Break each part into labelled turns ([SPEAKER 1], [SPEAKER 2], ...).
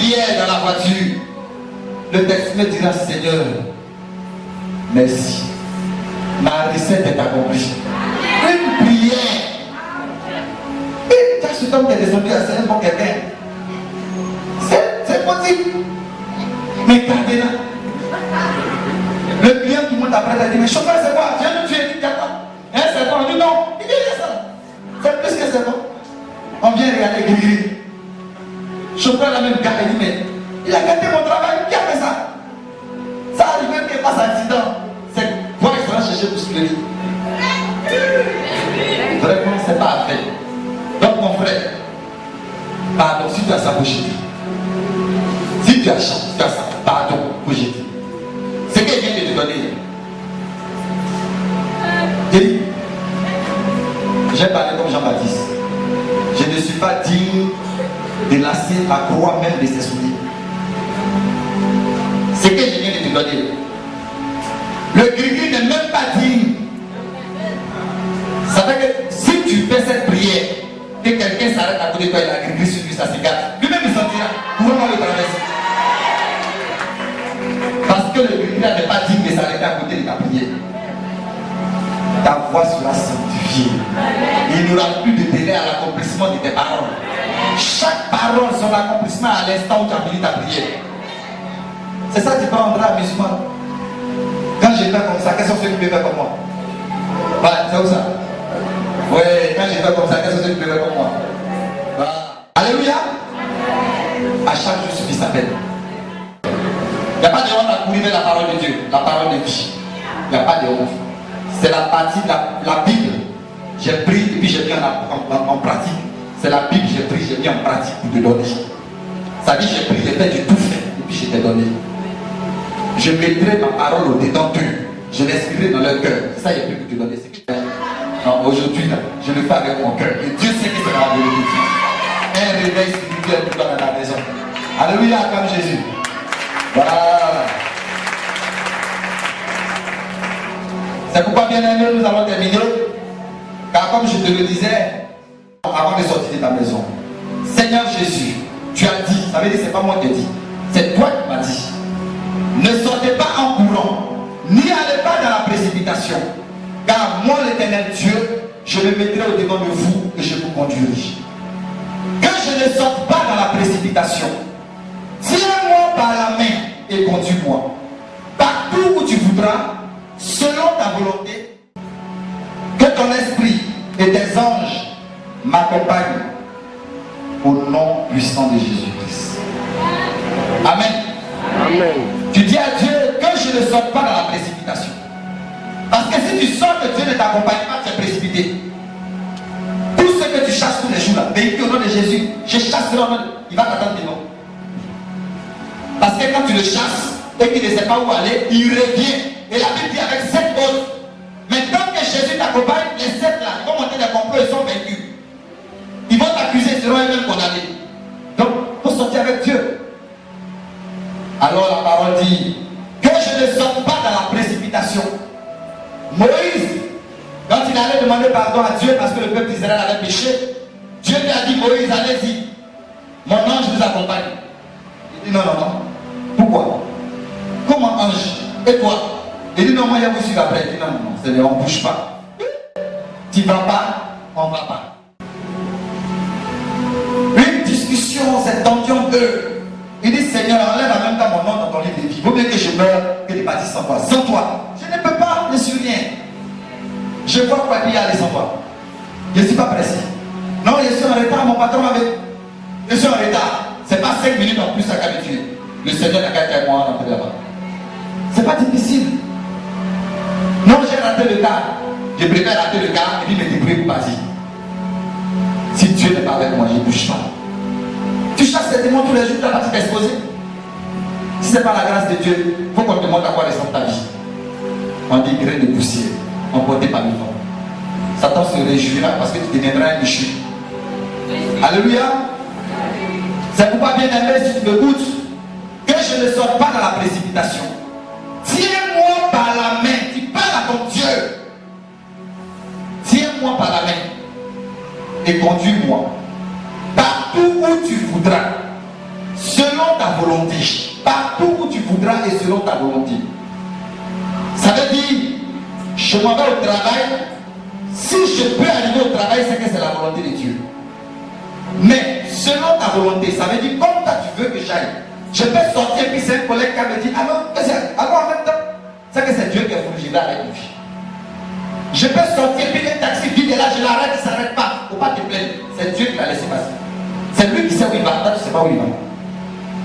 [SPEAKER 1] prière dans la voiture, le texte me dira, Seigneur, merci. Ma recette est accomplie. Une prière. Et quand cet homme qui est descendu à Seigneur pour quelqu'un, c'est possible. Mais gardez là. Le client qui monte après a dit, mais chauffeur, c'est quoi? Viens nous tuer, dit, attends. Hein, c'est quoi? On dit non. Il dit, ça. C'est plus que c'est bon. On vient regarder gris. Chauffeur la même garde, il dit, mais il a gâté mon travail, qui a fait ça? Ça arrive même qu'il passe accident. C'est quoi il faudra chercher pour se lever. Vraiment, c'est pas à faire. Donc mon frère, pardon, si tu as ça pour jeter. Si tu as ça, pardon pour jeter. C'est qu'il vient de te donner. Et j'ai parlé comme Jean-Baptiste. Je ne suis pas digne de lasser la croix même de ses souliers. C'est que je viens de te donner. Le gris-gris n'est même pas digne. Ça fait que si tu fais cette prière, que quelqu'un s'arrête à côté de toi, il a gris-gris sur lui, ça s'égare. Lui-même il sentira, comment le traverser? Parce que le gris-gris n'est pas digne de s'arrêter à côté de ta prière. Ta voix sera sanctifiée. Il n'y aura plus de délai à l'accomplissement de tes paroles. Chaque parole, son accomplissement à l'instant où tu as fini ta prière. C'est ça qui prendra amusement. Quand je fais comme ça, quels sont ceux qui peuvent faire comme moi? Ouais, c'est où ça? Oui, quand je fais comme ça, quels sont ceux qui peuvent faire comme moi? Bah. Alléluia. À chaque jour suffit sa peine. Il n'y a pas de honte à courir vers la parole de Dieu, la parole de vie. Il n'y a pas de honte. C'est la partie de la Bible. J'ai pris et puis j'ai mis en pratique. C'est la Bible, j'ai pris, j'ai mis en pratique pour te donner. Ça dit, j'ai pris, j'ai fait du tout fait et puis je t'ai donné. Je mettrai ma parole au-dedans d'eux. Je l'inscrirai dans leur cœur. C'est ça, il y a plus que te donner. Non, aujourd'hui, je le fais avec mon cœur. Et Dieu sait que c'est la vérité. Un réveil spirituel pour toi dans ta maison. Alléluia, comme Jésus. Voilà. C'est pourquoi, bien aimé, nous allons terminer. Car comme je te le disais, avant de sortir de ta maison, Seigneur Jésus, tu as dit, ça veut dire que ce n'est pas moi qui ai dit, c'est toi qui m'as dit. Ne sortez pas en courant, ni allez pas dans la précipitation, car moi l'Éternel Dieu, je me mettrai au-devant de vous et je vous conduirai. Que je ne sorte pas dans la précipitation, tiens-moi par la main et conduis-moi. Partout où tu voudras, selon ta volonté, que ton esprit et tes anges m'accompagnent au nom puissant de Jésus-Christ. Amen.
[SPEAKER 2] Amen.
[SPEAKER 1] Tu dis à Dieu que je ne sorte pas dans la précipitation. Parce que si tu sors que Dieu ne t'accompagne pas, tu es précipité. Tout ce que tu chasses tous les jours là, véhicule au nom de Jésus, je chasserai au nom de... Il va t'attendre devant. Parce que quand tu le chasses et qu'il ne sait pas où aller, il revient. Et la Bible dit avec 7 autres. Mais tant que Jésus t'accompagne, les 7 là, ils vont monter des complots, ils sont vaincus. Ils vont t'accuser, ils seront eux-mêmes condamnés. Donc, il faut sortir avec Dieu. Alors la parole dit que je ne sorte pas dans la précipitation. Moïse, quand il allait demander pardon à Dieu parce que le peuple d'Israël avait péché, Dieu lui a dit, Moïse, allez-y, mon ange vous accompagne. Il dit non, non, non. Pourquoi? Comment ange? Et toi? Il dit non, moi je vous suis après. Il dit non, non, non, on ne bouge pas. Tu ne vas pas, on ne va pas. Une discussion, cette tension de... Il dit Seigneur, enlève en même temps mon nom dans ton livre de vie. Il vaut mieux que je meure que de partir sans toi. Sans toi, je ne peux pas, je ne suis rien. Je vois quoi qu'il y a sans toi. Je ne suis pas pressé. Non, je suis en retard, mon patron avait. Je suis en retard. Ce n'est pas 5 minutes en plus à qu'à me tuer. Le Seigneur n'a qu'à être moi rentrer là-bas. Ce n'est pas difficile. Non, j'ai raté le cas. Je préfère rater le cas et puis me débrouiller pour partir. Si Dieu n'est pas avec moi, je ne bouge pas. Tu chasses tes démons tous les jours, tu vas t'exposer. Si ce n'est pas la grâce de Dieu, il faut qu'on te montre à quoi ressemble ta vie. On dit grain de poussière, emporté par le vent. Satan se réjouira parce que tu deviendras un déchu. Alléluia. C'est pourquoi, bien aimé, si tu m'écoutes, que je ne sorte pas dans la précipitation. Tiens-moi par la main. Tu parles à ton Dieu. Tiens-moi par la main et conduis-moi partout où tu voudras, selon selon ta volonté. Partout où tu voudras et selon ta volonté. Ça veut dire, je m'en vais au travail. Si je peux arriver au travail, c'est que c'est la volonté de Dieu. Mais selon ta volonté, ça veut dire comme toi tu veux que j'aille. Je peux sortir puis c'est un collègue qui me dit alors en même temps, c'est que c'est Dieu qui a voulu, je vais avec lui. Je peux sortir puis un taxi vide et là je l'arrête, il ne s'arrête pas. Il ne faut pas te plaindre. C'est Dieu qui l'a laissé passer. C'est lui qui sait où il va, toi tu ne sais pas où il va.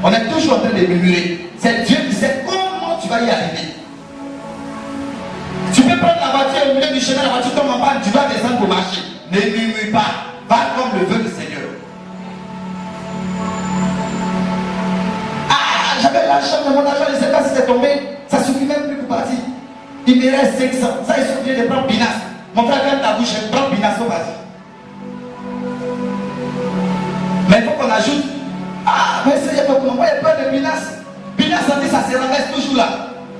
[SPEAKER 1] On est toujours en train de murmurer. C'est Dieu qui sait comment tu vas y arriver. Tu peux prendre la voiture au milieu du chemin, la voiture tombe en panne, tu vas descendre pour marcher. Ne murmure pas. Va comme le veut le Seigneur. Ah, j'avais l'argent, mais mon argent, je ne sais pas si c'est tombé. Ça ne suffit même plus pour partir. Il me reste 500. Ça, il suffit de prendre Pinas. Mon frère, ferme ta bouche, prends Pinas, faut partir. Mais il faut qu'on ajoute. Ah, mais c'est pas pour moi, il y a peur de Pinas. Pinas, ça dit, ça se renverse toujours là.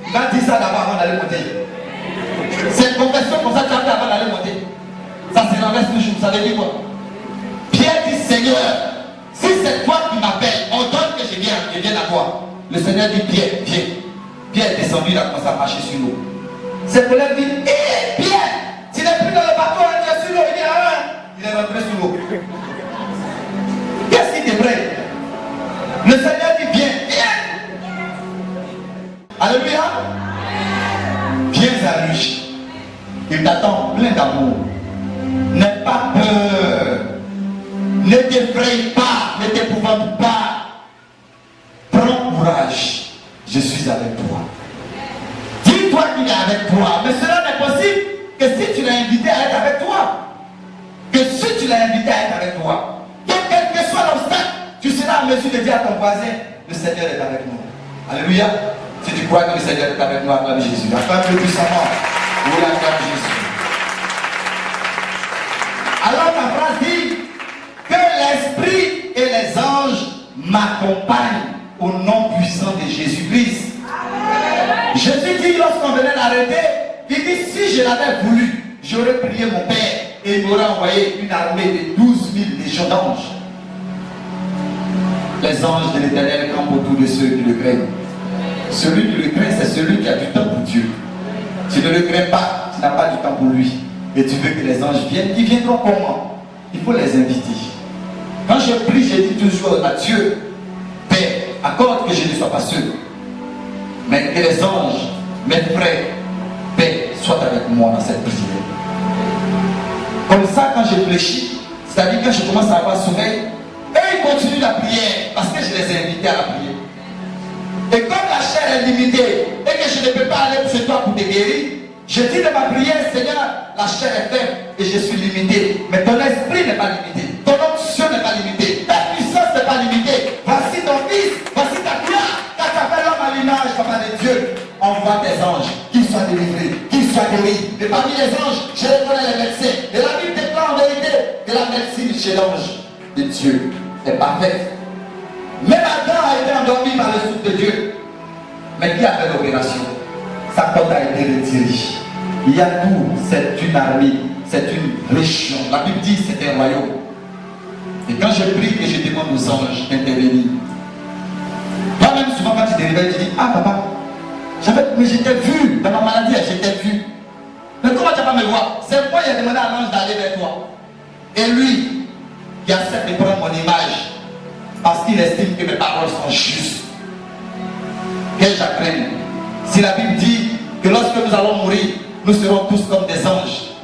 [SPEAKER 1] Il va dire ça d'abord avant d'aller monter. C'est une confession comme ça, tu as fait avant d'aller monter. Ça se renverse toujours, ça veut dire quoi? Pierre dit, Seigneur, si c'est toi qui m'appelles, ordonne que je vienne à toi. Le Seigneur dit, Pierre, viens. Pierre est descendu, il a commencé à marcher sur l'eau. Ses collègues disent, hé, Pierre, tu n'es plus dans le bateau, il est sur l'eau, il dit, ah, il est rentré sur l'eau. Qu'est-ce qu'il devrait? Le Seigneur dit, viens, viens. Alléluia. Viens à lui. Il t'attend plein d'amour. N'aie pas peur. Ne t'effraie pas. Ne t'épouvante pas. Prends courage. Je suis avec toi. Dis-toi qu'il est avec toi. Mais cela n'est possible que si tu l'as invité à être avec toi. Que si tu l'as invité à être avec toi. Quel que soit l'obstacle, tu seras en mesure de dire à ton voisin, le Seigneur est avec nous. Alléluia. Si tu crois que le Seigneur est avec nous, acclame Jésus. Acclame-le puissamment. Oui, acclame Jésus. Alors la phrase dit que l'Esprit et les anges m'accompagnent au nom puissant de Jésus-Christ. Jésus dit lorsqu'on venait l'arrêter, il dit si je l'avais voulu, j'aurais prié mon Père et il m'aurait envoyé une armée de 12 000 légions d'anges. Les anges de l'Éternel campent autour de ceux qui le craignent. Celui qui le craint, c'est celui qui a du temps pour Dieu. Tu ne le crains pas, tu n'as pas du temps pour lui. Et tu veux que les anges viennent. Ils viendront comment? Il faut les inviter. Quand je prie, je dis toujours à Dieu, Père, accorde que je ne sois pas seul. Mais que les anges, mes frères, Père, soient avec moi dans cette prière. Comme ça, quand je fléchis, c'est-à-dire quand je commence à avoir sommeil, eux, ils continuent la prière parce que je les ai invités à la prière. Et comme la chair est limitée et que je ne peux pas aller chez toi pour te guérir, je dis de ma prière, Seigneur, la chair est faible et je suis limité. Mais ton esprit n'est pas limité. Ton onction n'est pas limitée. Ta puissance n'est pas limitée. Voici ton fils, voici ta gloire. Car tu appelles l'homme à l'image, papa de Dieu. Envoie tes anges, qu'ils soient délivrés, qu'ils soient guéris. Et parmi les anges, je reconnais les médecins. Et la Bible déclare en vérité que la médecine chez l'ange de Dieu est parfaite. Même Adam a été endormi par le souffle de Dieu. Mais qui a fait l'opération? Sa côte a été retirée. Il y a tout, c'est une armée, c'est une région. La Bible dit c'est un royaume. Et quand je prie et je demande aux anges d'intervenir, toi-même souvent quand tu te réveilles, tu dis, ah papa, mais j'étais vu, dans ma maladie, j'étais vu. Mais comment tu vas pas me voir? C'est moi qui ai demandé à l'ange d'aller vers toi. Et lui, qui accepte de prendre mon image, parce qu'il estime que mes paroles sont justes. Quel chagrin. Si la Bible dit que lorsque nous allons mourir, nous serons tous comme des anges.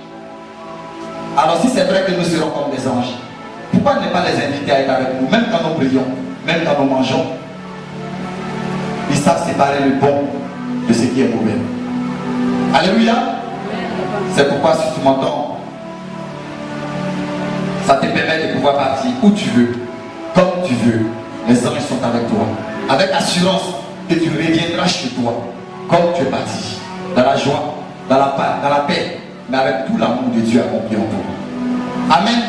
[SPEAKER 1] Alors si c'est vrai que nous serons comme des anges, pourquoi ne pas les inviter à être avec nous, même quand nous prions, même quand nous mangeons? Ils savent séparer le bon de ce qui est mauvais. Alléluia. C'est pourquoi si tu m'entends, ça te permet de pouvoir partir où tu veux, comme tu veux. Les anges sont avec toi, avec assurance que tu reviendras chez toi, comme tu es parti, dans la joie, dans la paix, mais avec tout l'amour de Dieu accompli en toi. Amen.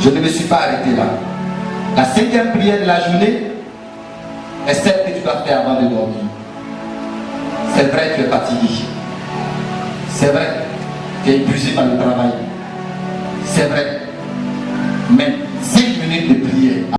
[SPEAKER 1] Je ne me suis pas arrêté là. La 5e prière de la journée est celle que tu dois faire avant de dormir. C'est vrai, tu es fatigué. C'est vrai, tu es épuisé par le travail. C'est vrai. Mais 5 minutes de